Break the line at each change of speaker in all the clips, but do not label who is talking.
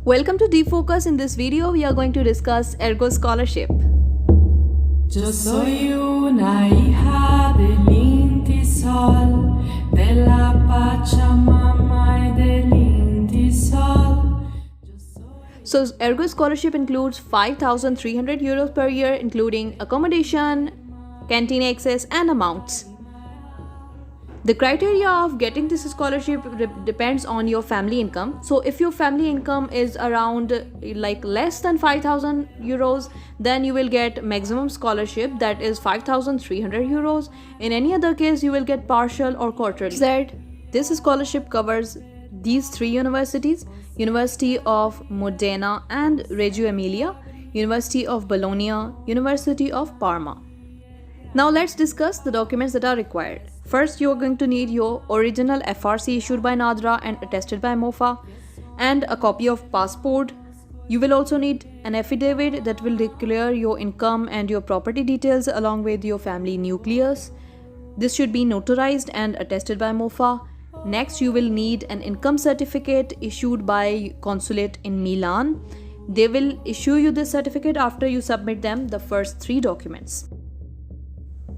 Welcome to Deep Focus. In this video, we are going to discuss Ergo Scholarship.
Yo soy una hija del Inti Sol, de la Pachamama y del Inti Sol.
So, Ergo Scholarship includes 5,300 euros per year, including accommodation, canteen access, and amounts. The criteria of getting this scholarship depends on your family income. So if your family income is around less than 5,000 euros, then you will get maximum scholarship, that is 5,300 euros. In any other case, you will get partial or quarterly. This scholarship covers these three universities: University of Modena and Reggio Emilia, University of Bologna, University of Parma. Now let's discuss the documents that are required. First, you are going to need your original FRC issued by NADRA and attested by MOFA, and a copy of passport. You will also need an affidavit that will declare your income and your property details along with your family nucleus. This should be notarized and attested by MOFA. Next, you will need an income certificate issued by consulate in Milan. They will issue you this certificate after you submit them the first three documents.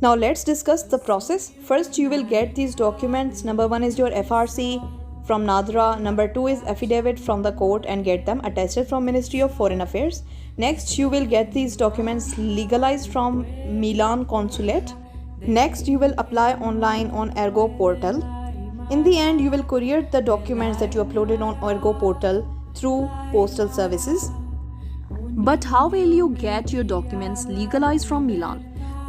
Now let's discuss the process. First, you will get these documents. Number one is your FRC from NADRA. Number two is affidavit from the court and get them attested from Ministry of Foreign Affairs. Next, you will get these documents legalized from Milan consulate. Next, you will apply online on Ergo portal. In the end, you will courier the documents that you uploaded on Ergo portal through postal services. But how will you get your documents legalized from Milan?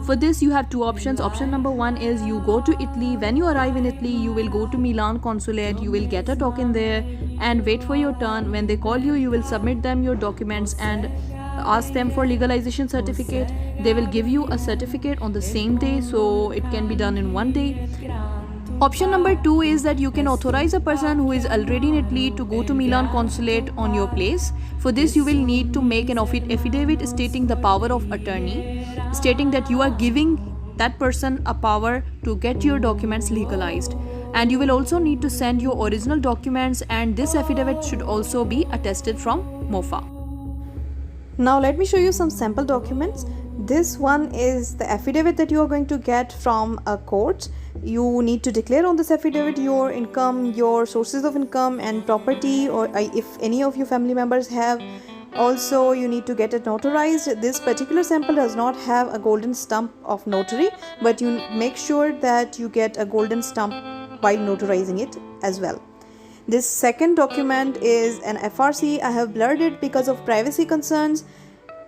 For this, you have two options. Option number one is you go to Italy. When you arrive in Italy, you will go to Milan consulate, you will get a token there and wait for your turn. When they call you, you will submit them your documents and ask them for legalization certificate. They will give you a certificate on the same day, so it can be done in one day. Option number two is that you can authorize a person who is already in Italy to go to Milan consulate on your place. For this, you will need to make an affidavit stating the power of attorney, stating that you are giving that person a power to get your documents legalized. And you will also need to send your original documents, and this affidavit should also be attested from MOFA. Now let me show you some sample documents. This one is the affidavit that you are going to get from a court. You need to declare on this affidavit your income, your sources of income and property, or if any of your family members have. Also, you need to get it notarized. This particular sample does not have a golden stamp of notary, but you make sure that you get a golden stamp while notarizing it as well. This second document is an FRC. I have blurred it because of privacy concerns.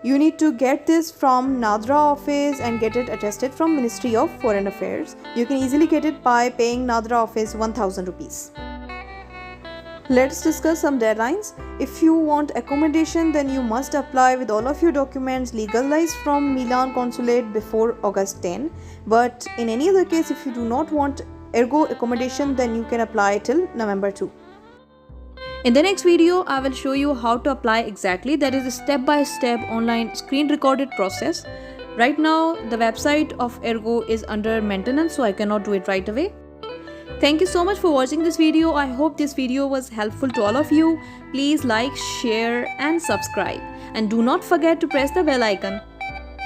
You need to get this from NADRA office and get it attested from Ministry of Foreign Affairs. You can easily get it by paying NADRA office 1,000 rupees. Let's discuss some deadlines. If you want accommodation, then you must apply with all of your documents legalized from Milan consulate before August 10. But in any other case, if you do not want Ergo accommodation, then you can apply till November 2. In the next video, I will show you how to apply exactly. That is a step-by-step online screen recorded process. Right now, the website of Ergo is under maintenance, so I cannot do it right away. Thank you so much for watching this video. I hope this video was helpful to all of you. Please like, share and subscribe. And do not forget to press the bell icon.